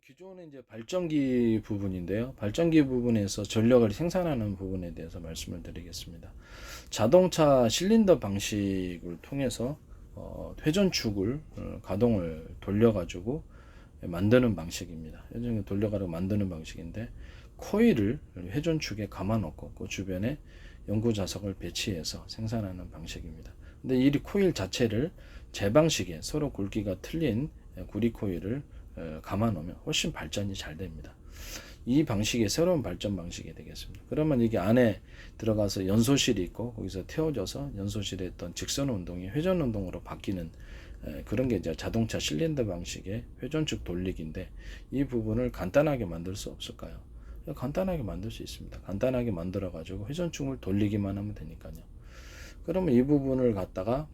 기존의 이제 발전기 부분인데요. 발전기 부분에서 전력을 생산하는 부분에 대해서 말씀을 드리겠습니다. 자동차 실린더 방식을 통해서 회전축을 가동을 돌려가지고 만드는 방식입니다. 회전을 돌려가지고 만드는 방식인데 코일을 회전축에 감아놓고 그 주변에 연구 자석을 배치해서 생산하는 방식입니다. 근데 이 코일 자체를 제 방식에 서로 굵기가 틀린 구리 코일을 감아 놓으면 훨씬 발전이 잘 됩니다. 이 방식의 새로운 발전 방식이 되겠습니다. 그러면 이게 안에 들어가서 연소실이 있고 거기서 태워져서 연소실에 있던 직선 운동이 회전 운동으로 바뀌는 그런 게 이제 자동차 실린더 방식의 회전축 돌리기인데 이 부분을 간단하게 만들 수 없을까요? 간단하게 만들 수 있습니다. 간단하게 만들어 가지고 회전축을 돌리기만 하면 되니까요. 그러면 이 부분을 갖다가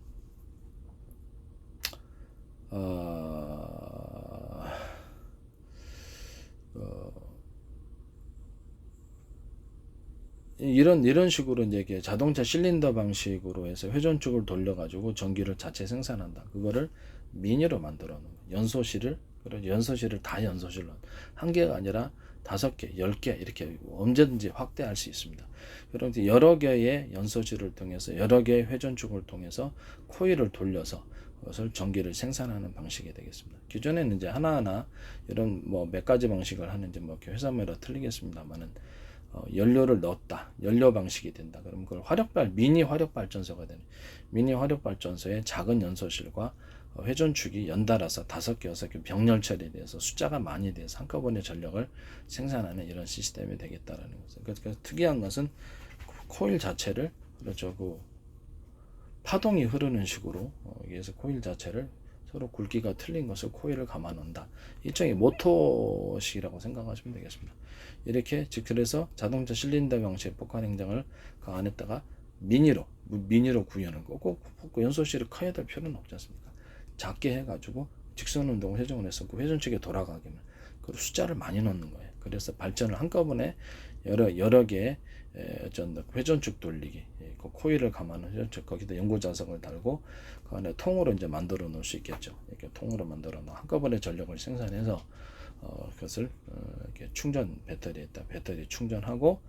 이런 식으로 이제 자동차 실린더 방식으로 해서 회전축을 돌려가지고 전기를 자체 생산한다. 그거를 미니로 만들어 놓은 연소실을 그리고 연소실을 다 연소실로 한 개가 아니라 5개, 10개 이렇게 언제든지 확대할 수 있습니다. 그럼 여러 개의 연소실을 통해서 여러 개의 회전축을 통해서 코일을 돌려서 그것을 전기를 생산하는 방식이 되겠습니다. 기존에는 이제 하나하나 이런 뭐 몇 가지 방식을 하는지 뭐 회사마다 틀리겠습니다만은 연료를 넣었다. 연료 방식이 된다. 그러면 그걸 미니 화력 발전소가 되는 미니 화력 발전소의 작은 연소실과 회전축이 연달아서 5개, 6개 병렬처리에 대해서 숫자가 많이 돼서 한꺼번에 전력을 생산하는 이런 시스템이 되겠다라는 거죠. 그래서 특이한 것은 코일 자체를 그렇죠. 그 파동이 흐르는 식으로 여기에서 코일 자체를 서로 굵기가 틀린 것을 코일을 감아 놓는다. 일종의 모터식이라고 생각하시면 되겠습니다. 이렇게 즉 그래서 자동차 실린더 방식의 폭발 행정을 그 안에다가 미니로 구현을 꼭 연소실이 커야 될 필요는 없지 않습니까? 작게 해가지고 직선 운동을 회전을 해서 그 회전축에 돌아가기만 그 숫자를 많이 넣는 거예요. 그래서 발전을 한꺼번에 여러 개의 어떤 회전축 돌리기, 그 코일을 감아놓은 회전축 거기다 연고 자석을 달고 그 안에 통으로 이제 만들어 놓을 수 있겠죠. 이렇게 통으로 만들어 놓아 한꺼번에 전력을 생산해서 그것을 이렇게 배터리에다 배터리 충전하고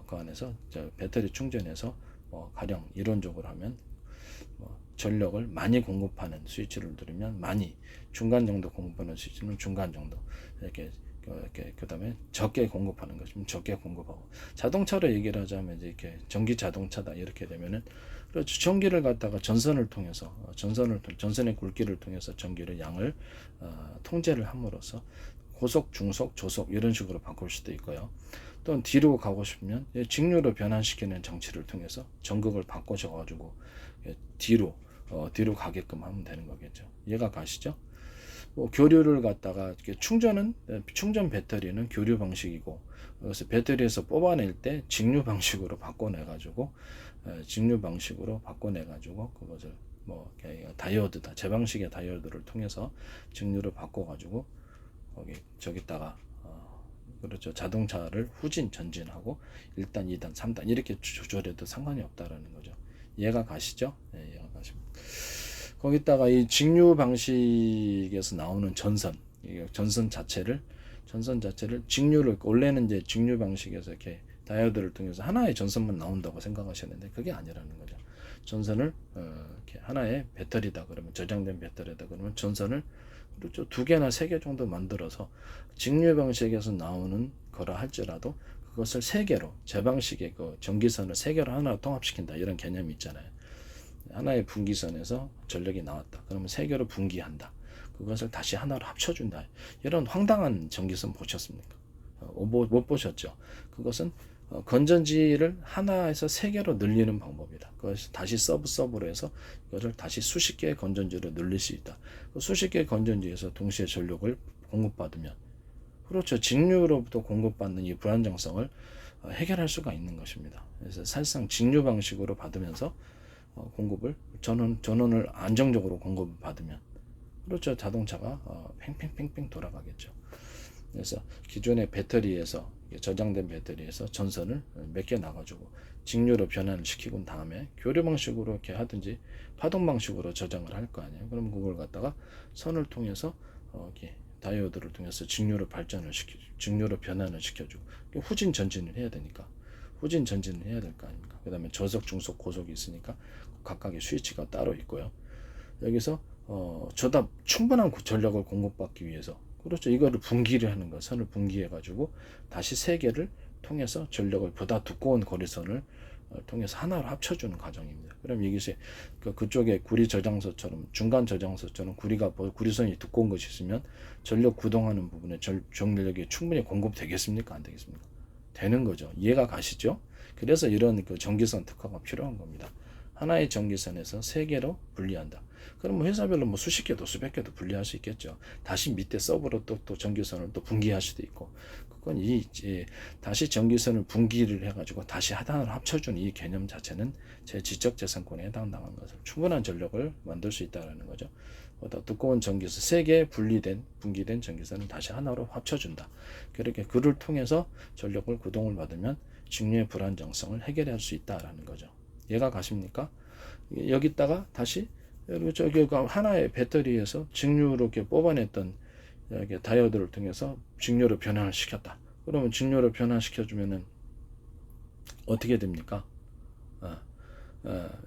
그 안에서 배터리 충전해서 가령 이론적으로 하면 전력을 많이 공급하는 스위치를 누르면 많이, 중간 정도 공급하는 스위치는 중간 정도 이렇게 그다음에 적게 공급하는 것이면 적게 공급하고, 자동차로 얘기를 하자면 이제 이렇게 전기 자동차다 이렇게 되면은 그렇죠. 전기를 갖다가 전선을 통해서 전선의 굵기를 통해서 전기를 양을 통제를 함으로써 고속, 중속, 조속 이런 식으로 바꿀 수도 있고요. 또는 뒤로 가고 싶으면 직류로 변환시키는 장치를 통해서 전극을 바꿔줘 가지고 뒤로 가게끔 하면 되는 거겠죠. 이해가 가시죠? 뭐 교류를 갖다가 이렇게 충전 배터리는 교류 방식이고, 그래서 배터리에서 뽑아낼 때 직류 방식으로 바꿔내 가지고 그것을 뭐 다이오드다, 제 방식의 다이오드를 통해서 직류를 바꿔 가지고 저기다가 그렇죠. 자동차를 후진 전진하고 1단, 2단, 3단 이렇게 조절해도 상관이 없다라는 거죠. 이해가 가시죠? 네, 이해가 가십니다. 거기다가 이 직류 방식에서 나오는 전선 자체를 직류를, 원래는 이제 직류 방식에서 이렇게 다이오드를 통해서 하나의 전선만 나온다고 생각하셨는데 그게 아니라는 거죠. 전선을 이렇게 하나의 배터리다 그러면, 저장된 배터리다 그러면 전선을 그렇죠. 2개나 3개 정도 만들어서 직류 방식에서 나오는 거라 할지라도 그것을 3개로, 제 방식의 그 전기선을 3개로 하나로 통합시킨다 이런 개념이 있잖아요. 하나의 분기선에서 전력이 나왔다. 그러면 3개로 분기한다. 그것을 다시 하나로 합쳐준다. 이런 황당한 전기선 보셨습니까? 못 보셨죠? 그것은 건전지를 하나에서 3개로 늘리는 방법이다. 그것을 다시 서브로 해서 그것을 다시 수십 개의 건전지로 늘릴 수 있다. 수십 개의 건전지에서 동시에 전력을 공급받으면, 그렇죠. 직류로부터 공급받는 이 불안정성을 해결할 수가 있는 것입니다. 그래서 사실상 직류 방식으로 받으면서 공급을 전원을 안정적으로 공급을 받으면, 그렇죠. 자동차가 팽팽팽팽 돌아가겠죠. 그래서 기존의 배터리에서, 저장된 배터리에서 전선을 몇 개 나가지고 직류로 변환을 시키고 다음에 교류 방식으로 이렇게 하든지 파동 방식으로 저장을 할 거 아니에요. 그럼 그걸 갖다가 선을 통해서 이렇게 다이오드를 통해서 직류로 직류로 변환을 시켜주고 후진 전진을 해야 되니까 후진 전진을 해야 될 거 아닙니까? 그 다음에 저속, 중속, 고속이 있으니까 각각의 스위치가 따로 있고요. 여기서 저다 충분한 전력을 공급받기 위해서 그렇죠. 이거를 분기를 하는 거, 선을 분기해 가지고 다시 세 개를 통해서 전력을 보다 두꺼운 거리선을 통해서 하나로 합쳐주는 과정입니다. 그럼 이것이 그쪽에 구리 저장소처럼 중간 저장소처럼 구리선이 두꺼운 것이 있으면 전력 구동하는 부분에 전력이 충분히 공급되겠습니까? 안 되겠습니까? 되는 거죠. 이해가 가시죠? 그래서 이런 그 전기선 특화가 필요한 겁니다. 하나의 전기선에서 세 개로 분리한다. 그럼 뭐 회사별로 뭐 수십 개도 수백 개도 분리할 수 있겠죠. 다시 밑에 서브로 또 전기선을 또 분기할 수도 있고, 그건 다시 전기선을 분기를 해가지고 다시 하단으로 합쳐준 이 개념 자체는 제 지적재산권에 해당당한 것을 충분한 전력을 만들 수 있다는 거죠. 보다 두꺼운 전기선 세 개 분기된 전기선을 다시 하나로 합쳐준다. 그렇게 그를 통해서 전력을 구동을 받으면 직류의 불안정성을 해결할 수 있다라는 거죠. 이해가 가십니까? 여기다가 다시 저기 하나의 배터리에서 직류로 이렇게 뽑아냈던 이렇게 다이오드를 통해서 직류로 변환을 시켰다. 그러면 직류로 변환시켜주면은 어떻게 됩니까?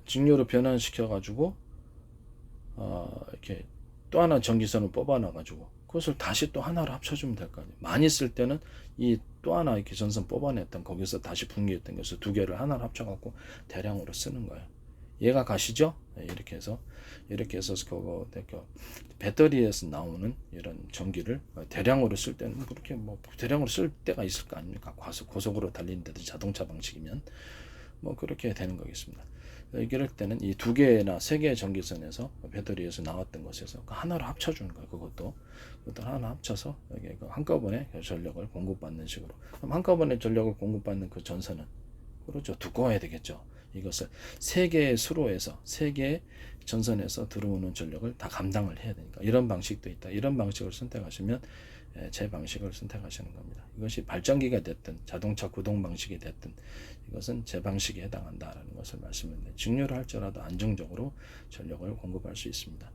직류로 변환시켜가지고 이렇게 또 하나 전기선을 뽑아놔가지고 그것을 다시 또 하나로 합쳐주면 될 거 아니에요. 많이 쓸 때는 이 또 하나 이렇게 전선 뽑아냈던 거기서 다시 분기했던 것을 두 개를 하나로 합쳐갖고 대량으로 쓰는 거예요. 이해가 가시죠? 이렇게 해서 그거 배터리에서 나오는 이런 전기를 대량으로 쓸 때는 그렇게 뭐 대량으로 쓸 때가 있을 거 아닙니까? 고속으로 달리는데도 자동차 방식이면 뭐 그렇게 되는 거겠습니다. 이럴 때는 이 두 개나 세 개의 전기선에서 배터리에서 나왔던 것에서 하나로 합쳐주는 거예요. 그것도 하나 합쳐서 여기 한꺼번에 전력을 공급받는 식으로. 그럼 한꺼번에 전력을 공급받는 그 전선은 그렇죠. 두꺼워야 되겠죠. 이것을 세 개의 수로에서 세 개의 전선에서 들어오는 전력을 다 감당을 해야 되니까 이런 방식도 있다. 이런 방식을 선택하시면 제 방식을 선택하시는 겁니다. 이것이 발전기가 됐든 자동차 구동 방식이 됐든 이것은 제 방식에 해당한다라는 것을 말씀드립니다. 직류를 할지라도 안정적으로 전력을 공급할 수 있습니다.